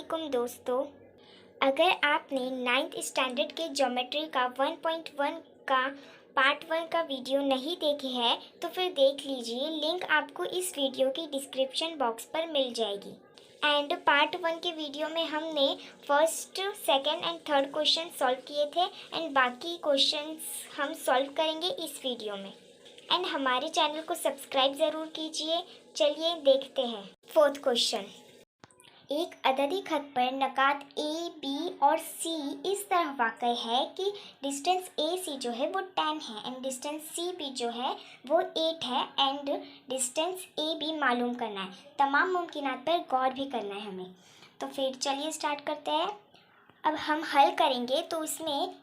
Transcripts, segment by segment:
वालेकुम दोस्तों। अगर आपने 9th स्टैंडर्ड के ज्योमेट्री का 1.1 का पार्ट 1 का वीडियो नहीं देखे हैं तो फिर देख लीजिए, लिंक आपको इस वीडियो की डिस्क्रिप्शन बॉक्स पर मिल जाएगी। एंड पार्ट 1 के वीडियो में हमने first, second and third question solve किए थे एंड बाकी क्वेश्चंस हम सॉल्व करेंगे इस वीडियो में। एंड हमारे चैनल को सब्सक्राइब ज़रूर कीजिए। चलिए देखते हैं फोर्थ क्वेश्चन। एक अददी खत पर नकात ए, बी और सी इस तरह वाक़ है कि डिस्टेंस ए सी जो है वो 10 है एंड डिस्टेंस सी बी जो है वो 8 है एंड डिस्टेंस ए बी मालूम करना है। तमाम मुमकिनात पर गौर भी करना है हमें। तो फिर चलिए स्टार्ट करते हैं। अब हम हल करेंगे तो उसमें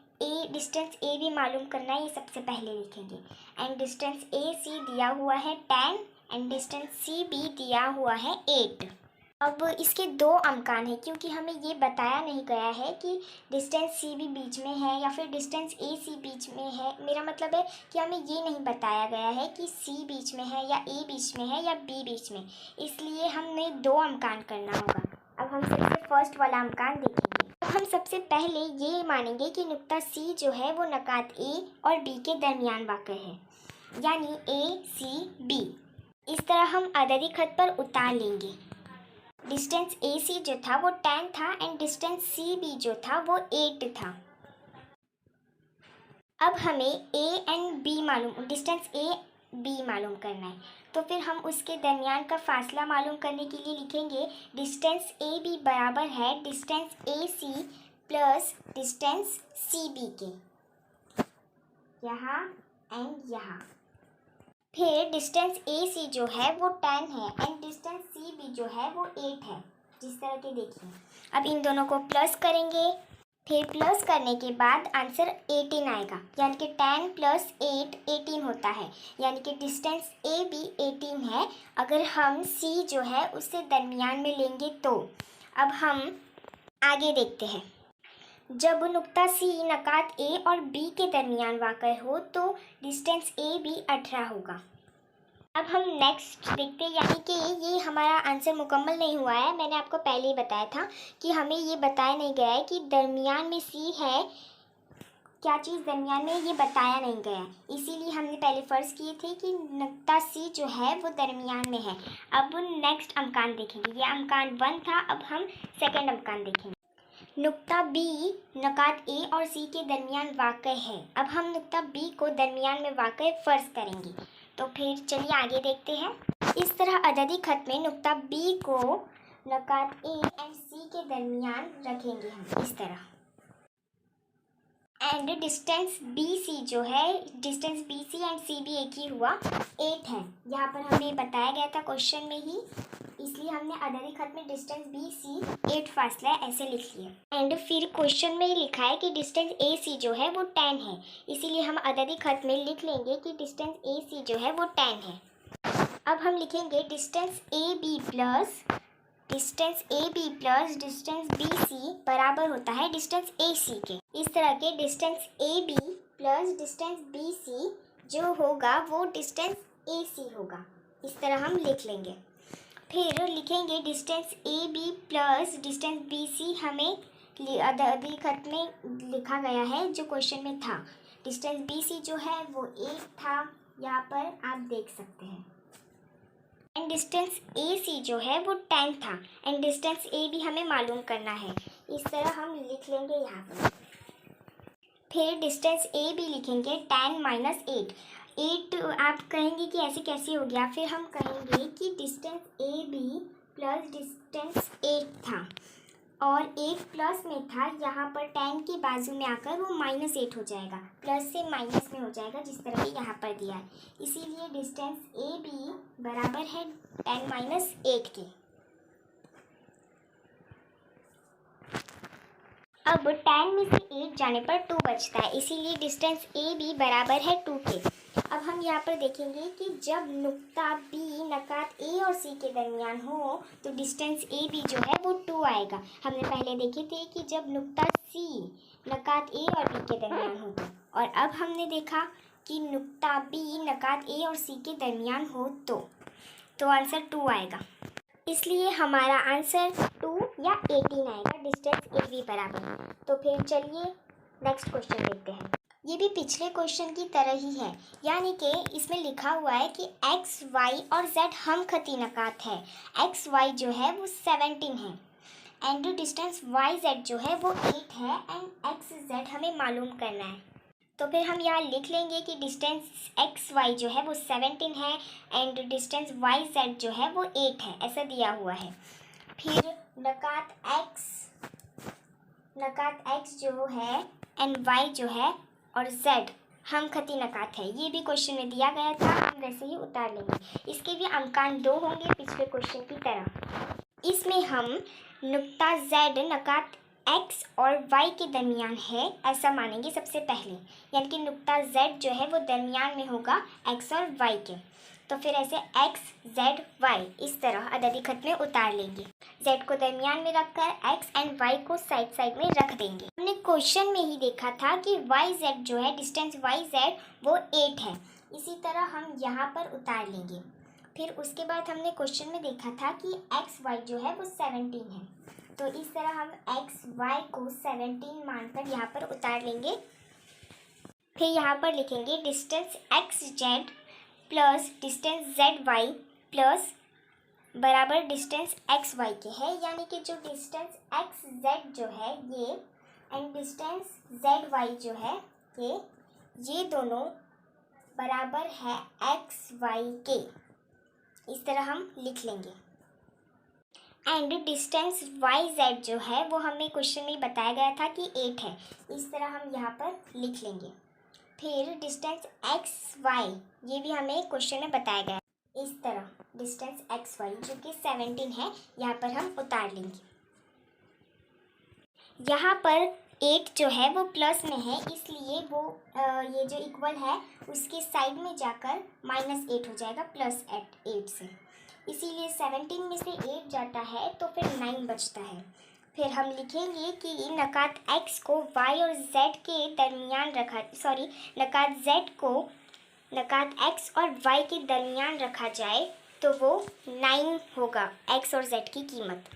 डिस्टेंस ए बी मालूम करना है, ये सबसे पहले लिखेंगे। एंड डिस्टेंस ए सी दिया हुआ है 10 एंड डिस्टेंस सी बी दिया हुआ है 8। अब इसके दो अमकान है क्योंकि हमें ये बताया नहीं गया है कि डिस्टेंस सी बी बीच में है या फिर डिस्टेंस ए सी बीच में है। मेरा मतलब है कि हमें ये नहीं बताया गया है कि सी बीच में है या ए बीच में है या बी बीच में, इसलिए हमें दो अमकान करना होगा। अब हम सबसे फर्स्ट वाला अमकान देखेंगे। अब हम सबसे पहले ये मानेंगे कि नुक्ता सी जो है वो नकात ए और बी के दरमियान वाक़ है, यानी ए सी बी। इस तरह हम अददी खत पर उतार लेंगे। डिस्टेंस ए सी जो था वो 10 था एंड डिस्टेंस सी बी जो था वो 8 था। अब हमें A and B distance A B मालूम करना है, तो फिर हम उसके दरमियान का फासला मालूम करने के लिए लिखेंगे डिस्टेंस ए बी बराबर है distance A C plus distance C B के, यहाँ एंड यहाँ। फिर डिस्टेंस ए सी जो है वो 10 है एंड डिस्टेंस सी बी जो है वो 8 है, जिस तरह के देखिए। अब इन दोनों को प्लस करेंगे। फिर प्लस करने के बाद आंसर 18 आएगा, यानी कि 10 प्लस 8 18 होता है, यानी कि डिस्टेंस ए बी 18 है। अगर हम सी जो है उससे दरमियान में लेंगे तो अब हम आगे देखते हैं। जब नुक्ता सी नकात ए और बी के दरमियान वाक़ हो तो डिस्टेंस ए बी 18 होगा। अब हम नेक्स्ट देखते हैं, यानी कि ये हमारा आंसर मुकम्मल नहीं हुआ है। मैंने आपको पहले ही बताया था कि हमें ये बताया नहीं गया है कि दरमियान में सी है, क्या चीज़ दरमियान में, ये बताया नहीं गया है। इसीलिए हमने पहले फ़र्ज़ किए थे कि नुक्ता सी जो है वो दरमियान में है। अब नेक्स्ट अमकान देखेंगे। ये अमकान 1 था, अब हम सेकेंड अमकान देखेंगे। नुक्ता बी नकात ए और सी के दरमियान वाक़ है। अब हम नुक्ता बी को दरमियान में वाक़ फ़र्ज़ करेंगे। तो फिर चलिए आगे देखते हैं। इस तरह अददी खत में नुक्ता बी को नकात ए एंड सी के दरमियान रखेंगे हम इस तरह। एंड डिस्टेंस बी सी जो है, distance B C and C B एक ही हुआ, 8 है। यहाँ पर हमें बताया गया था क्वेश्चन में ही, इसलिए हमने अददी खत में डिस्टेंस बी सी 8 फासला है ऐसे लिख लिया। एंड फिर क्वेश्चन में लिखा है कि डिस्टेंस ए सी जो है वो 10 है, इसीलिए हम अददी खत में लिख लेंगे कि डिस्टेंस ए सी जो है वो 10 है। अब हम लिखेंगे distance A B plus distance B C बराबर होता है डिस्टेंस ए सी के। इस तरह के distance A B plus distance B C जो होगा वो डिस्टेंस ए सी होगा, इस तरह हम लिख लेंगे। फिर लिखेंगे distance A B plus distance B C, हमें अददी खत में लिखा गया है जो क्वेश्चन में था। डिस्टेंस बी सी जो है वो 8 था, यहाँ पर आप देख सकते हैं। एंड डिस्टेंस ए सी जो है वो 10 था एंड डिस्टेंस ए बी हमें मालूम करना है, इस तरह हम लिख लेंगे यहाँ पर। फिर डिस्टेंस ए बी लिखेंगे 10 माइनस 8। आप कहेंगे कि ऐसे कैसे हो गया, फिर हम कहेंगे कि distance A B plus distance 8 था और 8 प्लस में था, यहाँ पर 10 की बाजू में आकर वो -8 हो जाएगा, प्लस से माइनस में हो जाएगा, जिस तरह की यहाँ पर दिया है। इसीलिए डिस्टेंस ए बी बराबर है 10 माइनस 8 के। अब 10 में से 8 जाने पर 2 बचता है, इसीलिए डिस्टेंस ए बी बराबर है 2 के। अब हम यहाँ पर देखेंगे कि जब नुक्ता बी नकात ए और सी के दरमियान हो तो डिस्टेंस ए बी जो है वो 2 आएगा। हमने पहले देखे थे कि जब नुक्ता सी नकात ए और बी के दरमियान हो और अब हमने देखा कि नुक्ता बी नकात ए और सी के दरमियान हो तो आंसर 2 आएगा। इसलिए हमारा आंसर 2 या 18 आएगा, डिस्टेंस ए बी बराबर। तो फिर चलिए नेक्स्ट क्वेश्चन देखते हैं। ये भी पिछले क्वेश्चन की तरह ही है, यानी कि इसमें लिखा हुआ है कि एक्स वाई और जेड हम खती नकात है। एक्स वाई जो है वो 17 है एंड डिस्टेंस वाई जेड जो है वो 8 है एंड एक्स जेड हमें मालूम करना है। तो फिर हम यहाँ लिख लेंगे कि डिस्टेंस एक्स वाई जो है वो 17 है एंड डिस्टेंस वाई जेड जो है वो 8 है, ऐसा दिया हुआ है। फिर नकात एक्स जो है एंड वाई जो है और जेड हम खती नकात है, ये भी क्वेश्चन में दिया गया था, हम वैसे ही उतार लेंगे। इसके भी अंकान 2 होंगे पिछले क्वेश्चन की तरह। इसमें हम नुक्ता जेड नकात एक्स और वाई के दरमियान है ऐसा मानेंगे सबसे पहले, यानी कि नुक्ता जेड जो है वो दरमियान में होगा एक्स और वाई के। तो फिर ऐसे एक्स जेड वाई इस तरह अददी खत में उतार लेंगे। जेड को दरमियान में रखकर एक्स एंड वाई को साइड साइड में रख देंगे। हमने क्वेश्चन में ही देखा था कि वाई जेड जो है डिस्टेंस वाई जेड वो 8 है, इसी तरह हम यहाँ पर उतार लेंगे। फिर उसके बाद हमने क्वेश्चन में देखा था कि एक्स वाई जो है वो 17 है, तो इस तरह हम एक्स वाई को 17 मानकर यहाँ पर उतार लेंगे। फिर यहाँ पर लिखेंगे distance X Z plus distance Z Y plus बराबर डिस्टेंस एक्स वाई के है, यानी कि जो डिस्टेंस एक्स जेड जो है ये एंड डिस्टेंस जेड वाई जो है ये दोनों बराबर है एक्स वाई के, इस तरह हम लिख लेंगे। एंड डिस्टेंस वाई जेड जो है वो हमें क्वेश्चन में बताया गया था कि 8 है, इस तरह हम यहाँ पर लिख लेंगे। फिर डिस्टेंस एक्स वाई ये भी हमें क्वेश्चन में बताया गया है, इस तरह डिस्टेंस एक्स वाई जो कि 17 है यहाँ पर हम उतार लेंगे। यहाँ पर 8 जो है वो प्लस में है, इसलिए वो ये जो इक्वल है उसके साइड में जाकर -8 हो जाएगा प्लस 8 से, इसीलिए 17 में से 8 जाता है तो फिर 9 बचता है। फिर हम लिखेंगे कि नकात x को y और z के दरमियान नकात z को नकात x और y के दरमियान रखा जाए तो वो 9 होगा x और z की कीमत।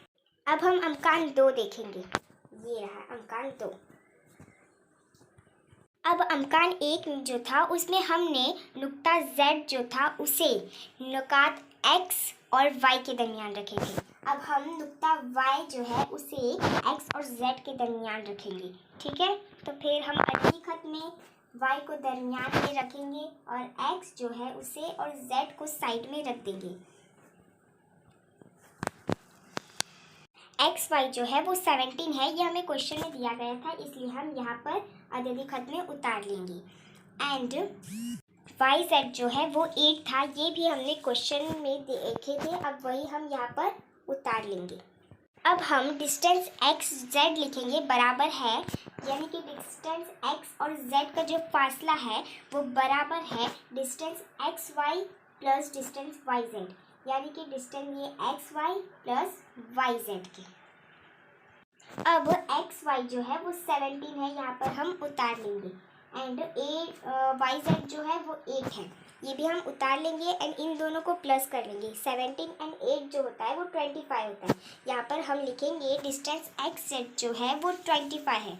अब हम अंकान 2 देखेंगे, ये रहा अंकान 2। अब अंकान 1 जो था उसमें हमने नुक्ता z जो था उसे नकात x और y के दरमियान रखे थे। अब हम नुक्ता y जो है उसे x और z के दरमियान रखेंगे, ठीक है। तो फिर हम अगली खत में y को दरमियान में रखेंगे और x जो है उसे और z को साइड में रख देंगे। एक्स वाई जो है वो 17 है, ये हमें क्वेश्चन में दिया गया था, इसलिए हम यहाँ पर अददी खत में उतार लेंगे। एंड वाई जेड जो है वो 8 था, ये भी हमने क्वेश्चन में देखे थे, अब वही हम यहाँ पर उतार लेंगे। अब हम डिस्टेंस एक्स जेड लिखेंगे बराबर है, यानी कि डिस्टेंस एक्स और जेड का जो फासला है वो बराबर है distance X Y plus distance Y Z, यानी कि डिस्टेंस ये X Y plus Y Z के। अब एक्स वाई जो है वो 17 है, यहाँ पर हम उतार लेंगे। एंड वाई जेड जो है वो 8 है, ये भी हम उतार लेंगे एंड इन दोनों को प्लस कर लेंगे। 17 एंड 8 जो होता है वो 25 होता है, यहाँ पर हम लिखेंगे डिस्टेंस एक्स जेड जो है वो 25 है।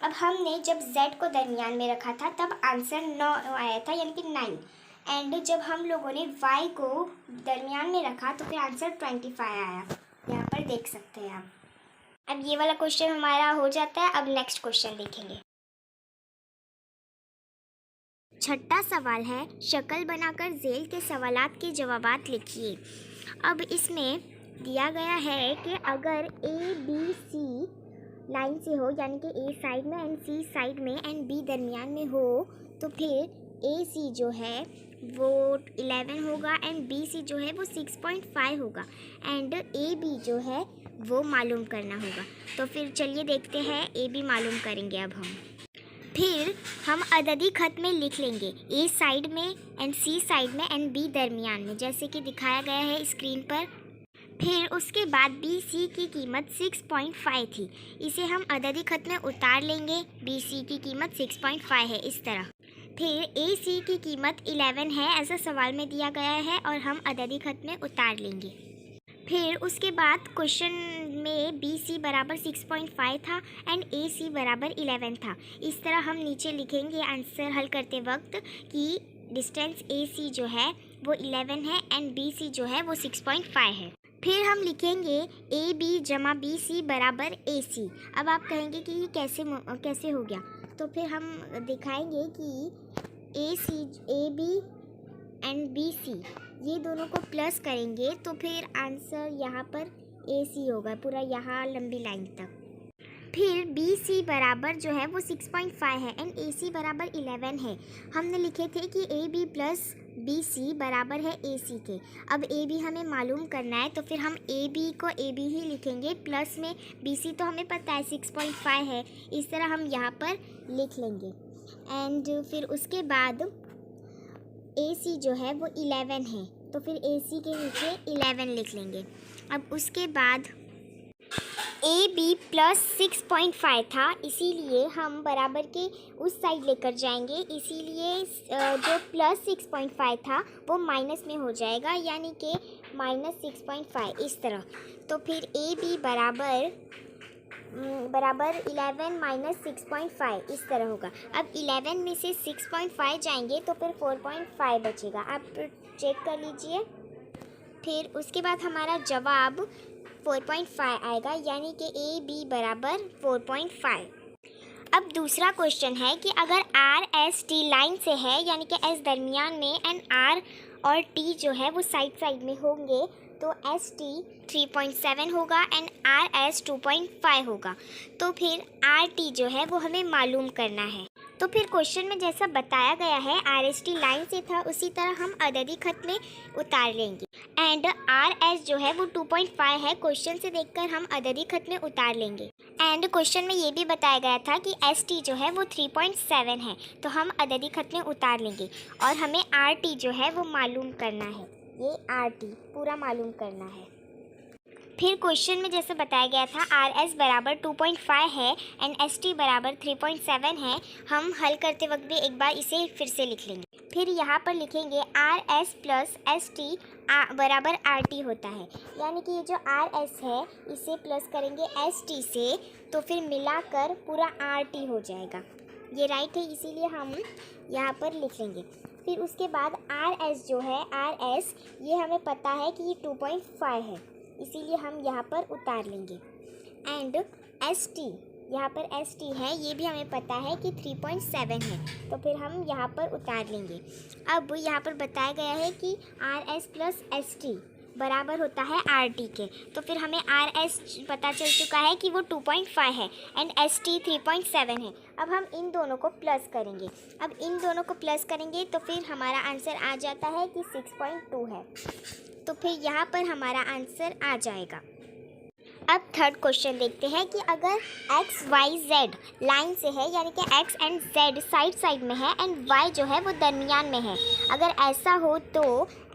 अब हमने जब जेड को दरमियान में रखा था तब आंसर 9 आया था, यानी कि 9। एंड जब हम लोगों ने y को दरमियान में रखा तो फिर आंसर 25 आया, यहाँ पर देख सकते हैं आप। अब ये वाला क्वेश्चन हमारा हो जाता है। अब नेक्स्ट क्वेश्चन देखेंगे। छठा सवाल है, शक्ल बनाकर झेल के सवालात के जवाबात लिखिए। अब इसमें दिया गया है कि अगर ए बी सी लाइन से हो, यानी कि ए साइड में एंड सी साइड में एंड बी दरमियान में हो, तो फिर ए सी जो है वो 11 होगा एंड बी सी जो है वो 6.5 होगा एंड ए बी जो है वो मालूम करना होगा। तो फिर चलिए देखते हैं, ए बी मालूम करेंगे अब हम। फिर हम अददी खत में लिख लेंगे ए साइड में एंड सी साइड में एंड बी दरमियान में, जैसे कि दिखाया गया है स्क्रीन पर। फिर उसके बाद बी सी की कीमत 6.5 थी, इसे हम अददी खत में उतार लेंगे। बी सी की कीमत 6.5 है इस तरह। फिर ए सी की कीमत 11 है, ऐसा सवाल में दिया गया है और हम अददी खत में उतार लेंगे। फिर उसके बाद क्वेश्चन में बी सी बराबर 6.5 था एंड ए सी बराबर 11 था। इस तरह हम नीचे लिखेंगे आंसर हल करते वक्त कि डिस्टेंस ए सी जो है वो 11 है एंड बी सी जो है वो 6.5 है। फिर हम लिखेंगे ए बी जमा बी सी बराबर ए सी। अब आप कहेंगे कि ये कैसे हो गया, तो फिर हम दिखाएंगे कि A B and B C ये दोनों को प्लस करेंगे तो फिर आंसर यहाँ पर ए सी होगा पूरा यहाँ लंबी लाइन तक। फिर बी सी बराबर जो है वो 6.5 है एंड ए सी बराबर 11 है। हमने लिखे थे कि A B plus B C बराबर है ए सी के। अब ए बी हमें मालूम करना है तो फिर हम ए बी को ए बी ही लिखेंगे, प्लस में बी सी तो हमें पता है 6.5 है, इस तरह हम यहाँ पर लिख लेंगे। एंड फिर उसके बाद ए सी जो है वो 11 है तो फिर ए सी के नीचे 11 लिख लेंगे। अब उसके बाद ए बी प्लस 6.5 था, इसीलिए हम बराबर के उस साइड लेकर जाएंगे, इसीलिए जो प्लस 6.5 था वो माइनस में हो जाएगा, यानी कि -6.5 इस तरह। तो फिर ए बी बराबर 11 माइनस 6.5 इस तरह होगा। अब 11 में से 6.5 जाएंगे तो फिर 4.5 बचेगा, आप चेक कर लीजिए। फिर उसके बाद हमारा जवाब 4.5 आएगा, यानी कि ए बी बराबर 4.5। अब दूसरा क्वेश्चन है कि अगर आर एस टी लाइन से है, यानी कि एस दरमियान में एंड आर और टी जो है वो साइड साइड में होंगे, तो एस टी 3.7 होगा एंड आर एस 2.5 होगा। तो फिर आर टी जो है वो हमें मालूम करना है। तो फिर क्वेश्चन में जैसा बताया गया है आर एस टी लाइन से था, उसी तरह हम अददी खत में उतार लेंगे। एंड आर एस जो है वो 2.5 है, क्वेश्चन से देखकर हम अददी खत में उतार लेंगे। एंड क्वेश्चन में ये भी बताया गया था कि एस टी जो है वो 3.7 है, तो हम अददी खत में उतार लेंगे। और हमें आर टी जो है वो मालूम करना है, ये आर टी पूरा मालूम करना है। फिर क्वेश्चन में जैसे बताया गया था आर एस बराबर 2.5 है एंड एस टी बराबर 3.7 है। हम हल करते वक्त भी एक बार इसे फिर से लिख लेंगे। फिर यहाँ पर लिखेंगे R S plus S T बराबर आर टी होता है, यानी कि ये जो आर एस है इसे प्लस करेंगे एस टी से, तो फिर मिलाकर पूरा आर टी हो जाएगा। ये राइट है, इसीलिए हम यहाँ पर लिख लेंगे। फिर उसके बाद आर एस जो है आर एस ये हमें पता है कि ये 2.5 है, इसीलिए हम यहाँ पर उतार लेंगे। एंड एस टी यहाँ पर एस टी है, ये भी हमें पता है कि 3.7 है, तो फिर हम यहाँ पर उतार लेंगे। अब यहाँ पर बताया गया है कि R S plus S T बराबर होता है आर टी के, तो फिर हमें आर एस पता चल चुका है कि वो 2.5 है एंड एस टी 3.7 है। अब हम इन दोनों को प्लस करेंगे। अब इन दोनों को प्लस करेंगे तो फिर हमारा आंसर आ जाता है कि 6.2 है, तो फिर यहाँ पर हमारा आंसर आ जाएगा। अब थर्ड क्वेश्चन देखते हैं कि अगर एक्स वाई जेड लाइन से है, यानी कि x and Z side side में है एंड वाई जो है वो दरमियान में है, अगर ऐसा हो तो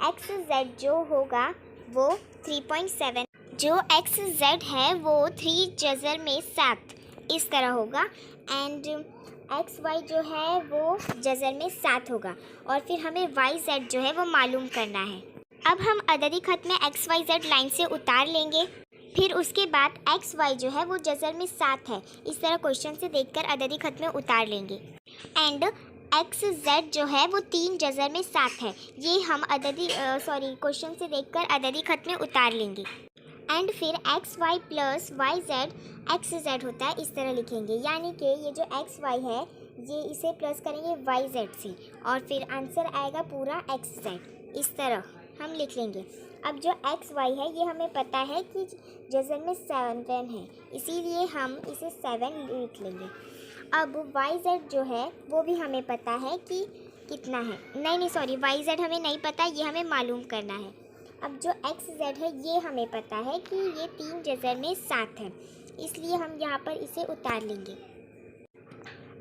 एक्स जेड जो होगा वो 3.7, जो एक्स जेड है वो 3 जज़र में 7 इस तरह होगा एंड एक्स वाई जो है वो जज़र में 7 होगा। और फिर हमें वाई जेड जो है वो मालूम करना है। अब हम अददी खत में एक्स वाई जेड लाइन से उतार लेंगे। फिर उसके बाद एक्स वाई जो है वो जज़र में 7 है, इस तरह क्वेश्चन से देखकर अददी खत में उतार लेंगे। एंड एक्स जेड जो है वो 3 जज़र में 7 है, ये हम क्वेश्चन से देखकर अददी खत में उतार लेंगे। एंड फिर X Y plus Y Z X Z होता है, इस तरह लिखेंगे, यानी कि ये जो एक्स वाई है ये इसे प्लस करेंगे वाई जेड से और फिर आंसर आएगा पूरा एक्स जेड, इस तरह हम लिख लेंगे। अब जो एक्स वाई है ये हमें पता है कि जज़र में 7 है, इसीलिए हम इसे 7 लिख लेंगे। अब वाई जेड जो है वो भी हमें पता है कि कितना है, वाई जेड हमें नहीं पता, ये हमें मालूम करना है। अब जो एक्स जेड है ये हमें पता है कि ये 3 जज़र में 7 है, इसलिए हम यहाँ पर इसे उतार लेंगे।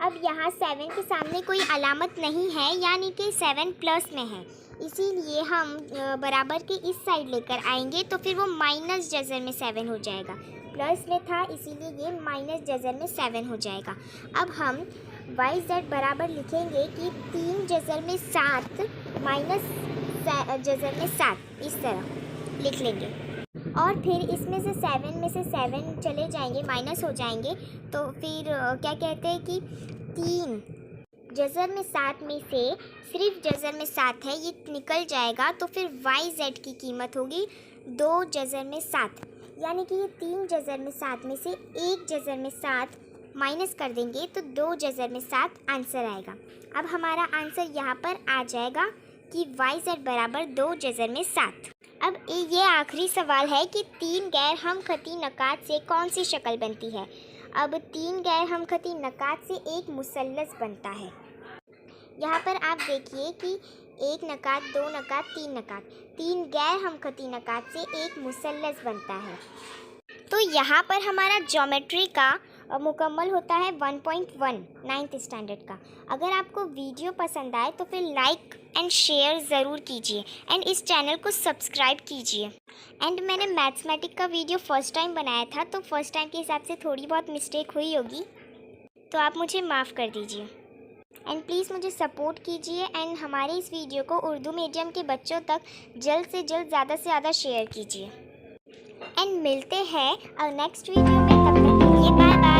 अब यहाँ 7 के सामने कोई अलामत नहीं है, यानी कि 7 प्लस में है, इसीलिए हम बराबर के इस साइड लेकर आएंगे, तो फिर वो माइनस जज़र में 7 हो जाएगा। प्लस में था इसीलिए ये माइनस जज़र में 7 हो जाएगा। अब हम वाई जेड बराबर लिखेंगे कि 3 जज़र में 7 माइनस जज़र में 7 इस तरह लिख लेंगे। और फिर इसमें से 7 में से 7 चले जाएंगे, माइनस हो जाएंगे, तो फिर क्या कहते हैं कि 3 जज़र में 7 में से सिर्फ जज़र में 7 है, ये निकल जाएगा। तो फिर YZ की कीमत होगी 2 जज़र में 7, यानी कि ये 3 जज़र में 7 में से 1 जज़र में 7 माइनस कर देंगे तो 2 जज़र में 7 आंसर आएगा। अब हमारा आंसर यहाँ पर आ जाएगा कि YZ बराबर 2 जज़र में 7। अब ये आखिरी सवाल है कि 3 गैर हमखती नकात से कौन सी शक्ल बनती है। अब 3 गैर हमखती नकात से एक मुसल्लस बनता है। यहाँ पर आप देखिए कि 1 नकात, 2 नकात, 3 नकात, 3 गैर हमखती नकात से एक मुसल्लस बनता है। तो यहाँ पर हमारा ज्योमेट्री का मुकम्मल होता है 1.1 9th स्टैंडर्ड का। अगर आपको वीडियो पसंद आए तो फिर लाइक एंड शेयर ज़रूर कीजिए एंड इस चैनल को सब्सक्राइब कीजिए। एंड मैंने मैथमेटिक का वीडियो फ़र्स्ट टाइम बनाया था, तो फर्स्ट टाइम के हिसाब से थोड़ी बहुत मिस्टेक हुई होगी, तो आप मुझे माफ़ कर दीजिए। एंड प्लीज़ मुझे सपोर्ट कीजिए एंड हमारे इस वीडियो को उर्दू मीडियम के बच्चों तक जल्द से जल्द ज़्यादा से ज़्यादा शेयर कीजिए। एंड मिलते हैं नेक्स्ट वीडियो में, तब तक के लिए बाय बाय।